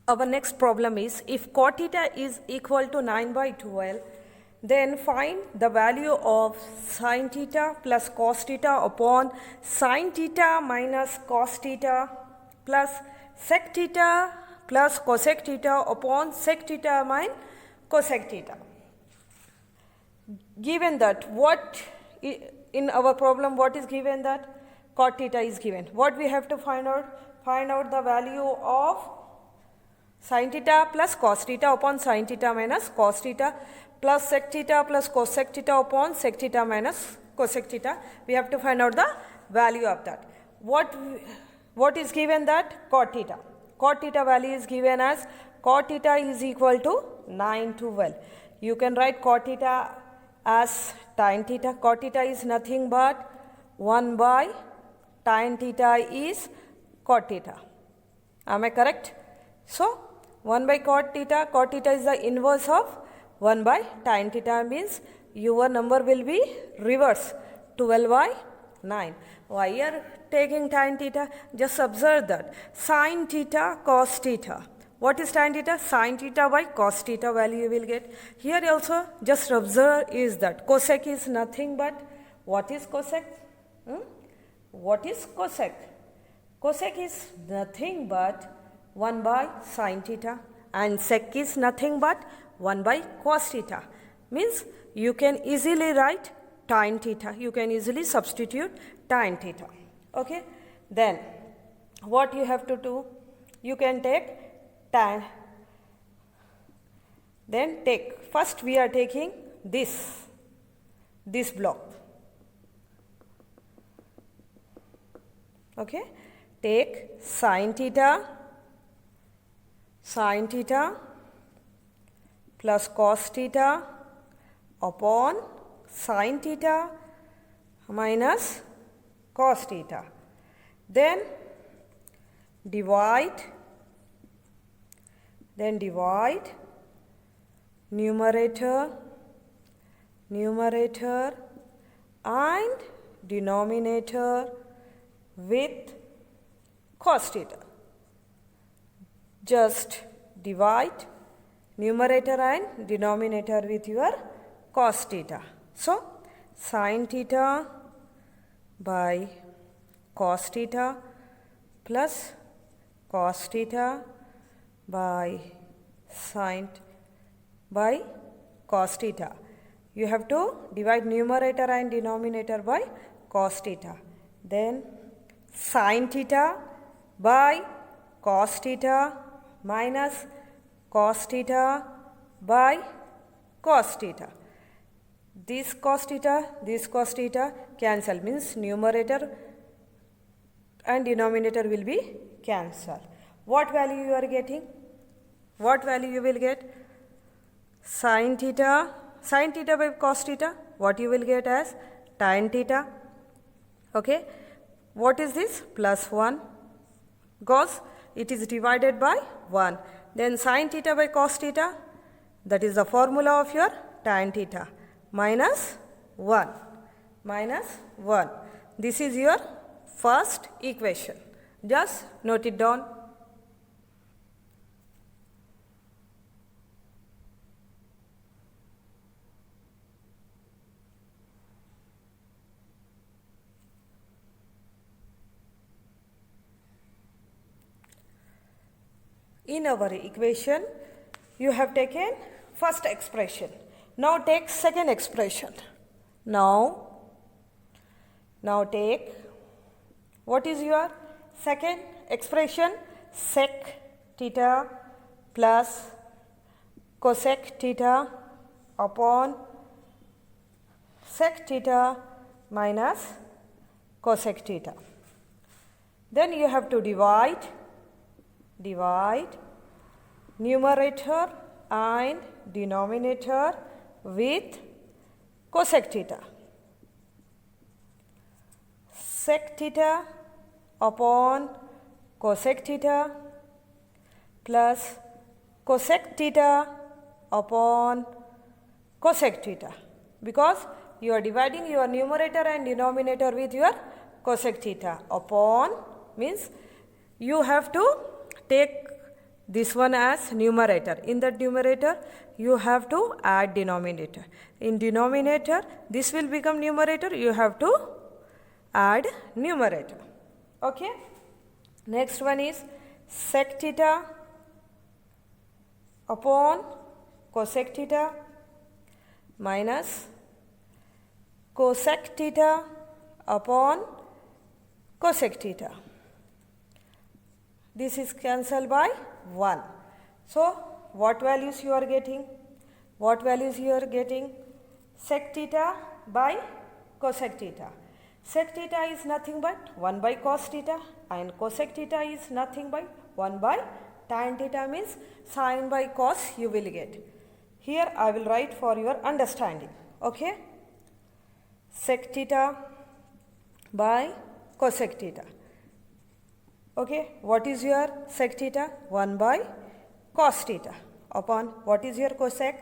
Our next problem is, if cot theta is equal to 9 by 12, then find the value of sin theta plus cos theta upon sin theta minus cos theta plus sec theta plus cosec theta upon sec theta minus cosec theta. Given that, what in our problem, what is given? That cot theta is given. What we have to find out? Find out the value of sin theta plus cos theta upon sin theta minus cos theta plus sec theta plus cosec theta upon sec theta minus cosec theta. We have to find out the value of that. What is given? That cot theta. Cot theta value is given as cot theta is equal to 9/12. You can write cot theta as tan theta. Cot theta is nothing but 1 by tan theta is cot theta. Am I correct? So 1 by cot theta is the inverse of 1 by tan theta, means your number will be reverse, 12 by 9. Why you are taking tan theta? Just observe that sin theta cos theta. What is tan theta? Sin theta by cos theta value you will get. Here also just observe is that cosec is nothing but, what is cosec? What is cosec? Cosec is nothing but 1 by sin theta, and sec is nothing but 1 by cos theta. Means you can easily write tan theta. You can easily substitute tan theta. Okay. Then what you have to do? You can take tan. Then first we are taking this block. Okay. Take sin theta plus cos theta upon sin theta minus cos theta. Then divide numerator and denominator with cos theta. Just divide numerator and denominator with your cos theta. So sin theta by cos theta plus cos theta by sin by cos theta. You have to divide numerator and denominator by cos theta. Then sin theta by cos theta minus cos theta by cos theta. This cos theta cancel, means numerator and denominator will be cancelled. What value you are getting? What value you will get? Sin theta by cos theta, what you will get as tan theta. Okay. What is this? Plus 1, because it is divided by 1. Then sin theta by cos theta, that is the formula of your tan theta, minus 1. This is your first equation. Just note it down. In our equation, you have taken first expression. Now take second expression. Now take, what is your second expression? Sec theta plus cosec theta upon sec theta minus cosec theta. Then you have to divide numerator and denominator with cosec theta. Sec theta upon cosec theta plus cosec theta upon cosec theta, because you are dividing your numerator and denominator with your cosec theta. Upon means you have to take this one as numerator. In the numerator, you have to add denominator. In denominator, this will become numerator. You have to add numerator. Okay. Next one is sec theta upon cosec theta minus cosec theta upon cosec theta. This is cancelled by 1. So, what values you are getting? What values you are getting? Sec theta by cosec theta. Sec theta is nothing but 1 by cos theta, and cosec theta is nothing but 1 by tan theta, means sin by cos you will get. Here I will write for your understanding. Okay. Sec theta by cosec theta. Okay, what is your sec theta? 1 by cos theta upon what is your cosec?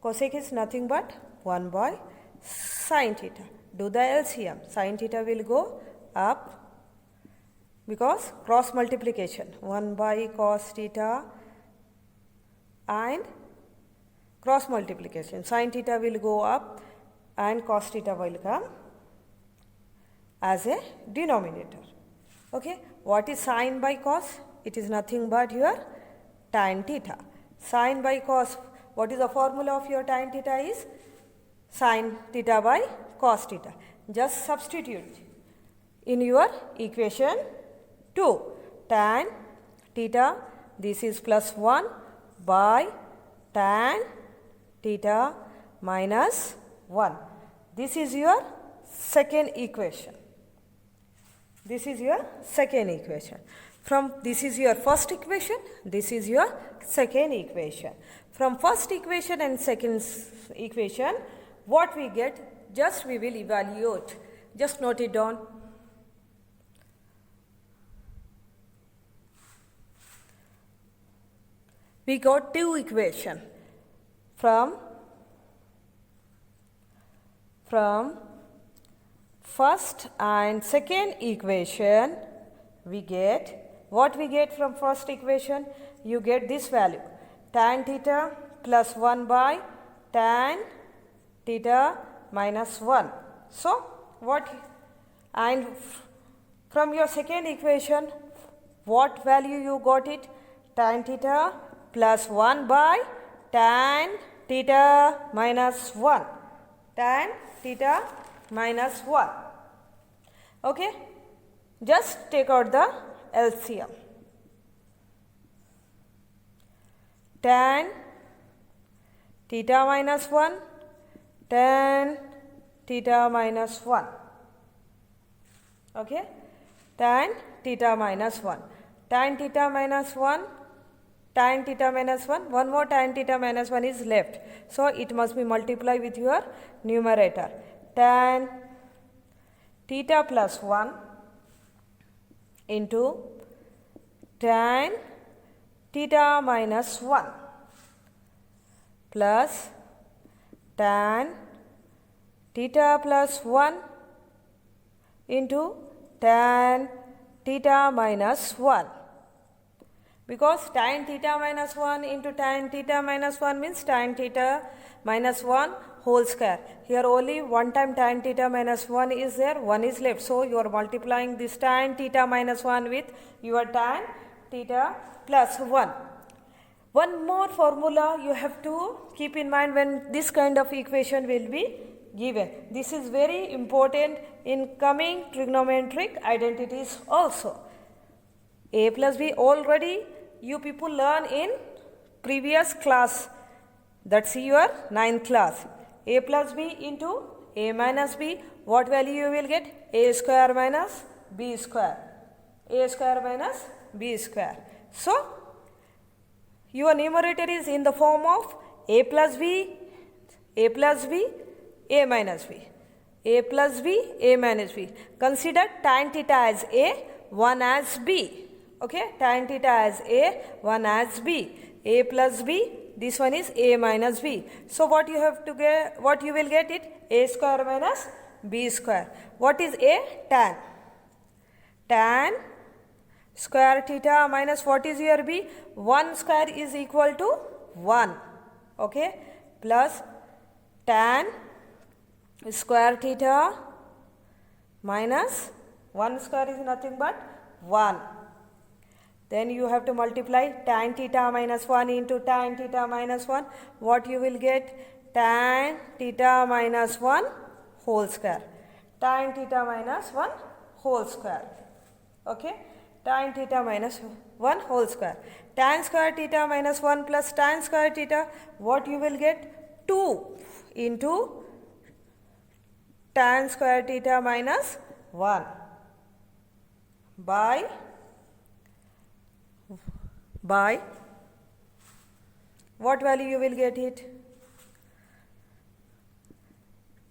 Cosec is nothing but 1 by sin theta. Do the LCM. Sin theta will go up because cross multiplication. 1 by cos theta and cross multiplication. Sin theta will go up and cos theta will come as a denominator. Okay, what is sin by cos? It is nothing but your tan theta. Sin by cos, what is the formula of your tan theta is? Sin theta by cos theta. Just substitute in your equation 2. Tan theta, this is plus 1 by tan theta minus 1. This is your second equation. This is your second equation. From this is your first equation, this is your second equation. From first equation and second equation, what we get, just we will evaluate. Just note it down. We got two equations. From first and second equation, we get, what we get from first equation? You get this value, tan theta plus 1 by tan theta minus 1. So, what, and from your second equation, what value you got it? Tan theta plus 1 by tan theta minus 1. Tan theta minus 1. Okay, just take out the LCM. Tan theta minus 1, tan theta minus 1. Okay, tan theta minus 1. Tan theta minus 1, tan theta minus 1, one more tan theta minus 1 is left. So, it must be multiplied with your numerator. Tan theta plus 1 into tan theta minus 1 plus tan theta plus 1 into tan theta minus 1. Because tan theta minus 1 into tan theta minus 1 means tan theta minus 1 whole square. Here only one time tan theta minus 1 is there, 1 is left. So, you are multiplying this tan theta minus 1 with your tan theta plus 1. One more formula you have to keep in mind when this kind of equation will be given. This is very important in coming trigonometric identities also. A plus B already you people learn in previous class, that's your 9th class. A plus B into A minus B, what value you will get? A square minus B square. A square minus B square. So, your numerator is in the form of A plus B, A plus B, A minus B. A plus B, A minus B. Consider tan theta as A, 1 as B. Okay, tan theta as A, 1 as B. A plus B, this one is A minus B. So, what you have to get, what you will get it? A square minus B square. What is A? Tan. Tan square theta minus what is your b? 1 square is equal to 1. Okay, plus tan square theta minus 1 square is nothing but 1. Then you have to multiply tan theta minus 1 into tan theta minus 1. What you will get? Tan theta minus 1 whole square. Tan theta minus 1 whole square. Okay, tan theta minus 1 whole square. Tan square theta minus 1 plus tan square theta, what you will get? 2 into tan square theta minus 1 by what value you will get it?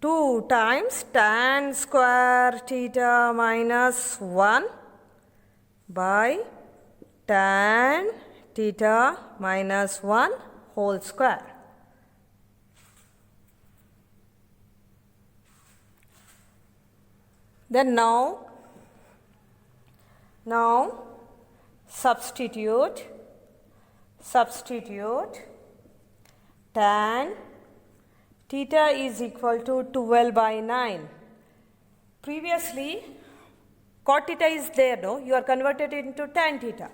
2 times tan square theta minus 1 by tan theta minus 1 whole square. Then now substitute tan theta is equal to 12 by 9. Previously cot theta is there, no? You are converted into tan theta.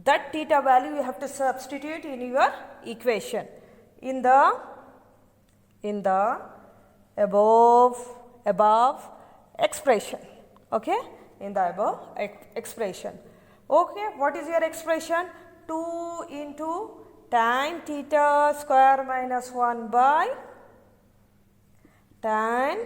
That theta value you have to substitute in your equation in the above expression. Okay, in the above expression. Okay, what is your expression? 2 into tan theta square minus 1 by tan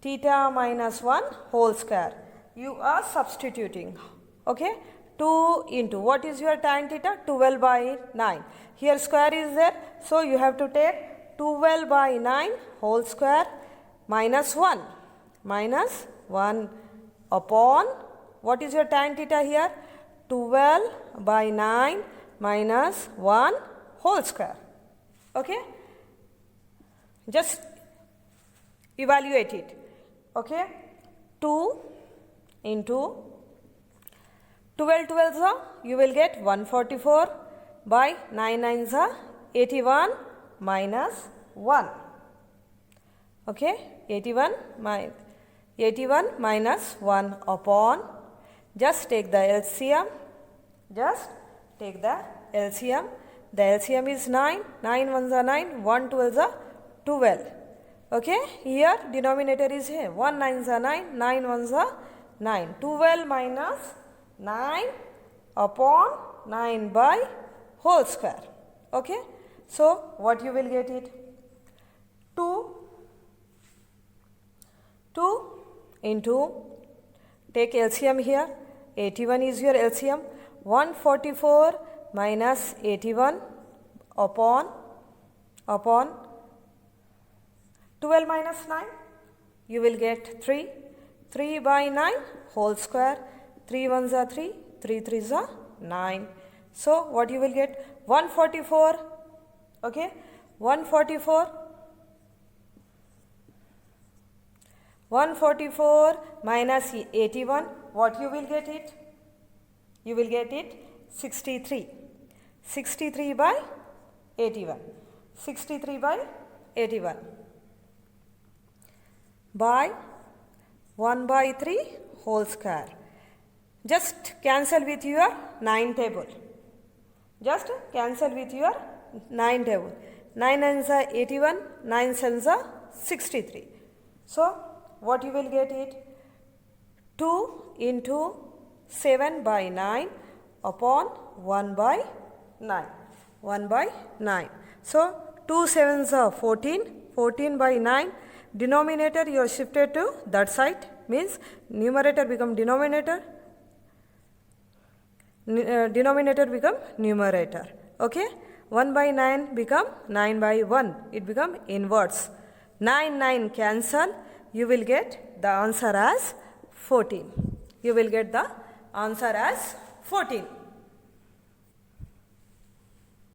theta minus 1 whole square. You are substituting. Okay, 2 into what is your tan theta? 12 by 9. Here square is there, so you have to take 12 by 9 whole square minus 1 upon what is your tan theta here? 12 by 9 minus 1 whole square. Okay, just evaluate it. Okay, 2 into 12 12s are, you will get 144 by 9 9s are 81 minus 1. Okay, 81 minus 1 upon, just take the LCM, the LCM is 9, 9 1s are 9, 1 12s are 12. Okay, here denominator is here, 1 9s are 9, 9 1s are 9, 12 minus 9 upon 9 by whole square. Okay, so what you will get it? 2 into, take LCM here, 81 is your LCM, 144 minus 81 upon 12 minus 9, you will get 3, 3 by 9 whole square, 3 1s are 3, 3 3s are 9. So what you will get? 144. Okay, 144 minus 81, what you will get it? You will get it 63. 63 by 81. 63 by 81 by 1 by 3 whole square. Just cancel with your 9 table. Just cancel with your 9 table. 9 9s are 81, 9 7s are 63. So what you will get it? 2 into 7 by 9 upon 1 by 9. 1 by 9. So 2 7s are 14, 14 by 9. Denominator you are shifted to that side, means numerator become denominator, denominator become numerator. Okay, 1 by 9 become 9 by 1, it become inverse. 9 9 cancel, you will get the answer as 14. You will get the answer as 14.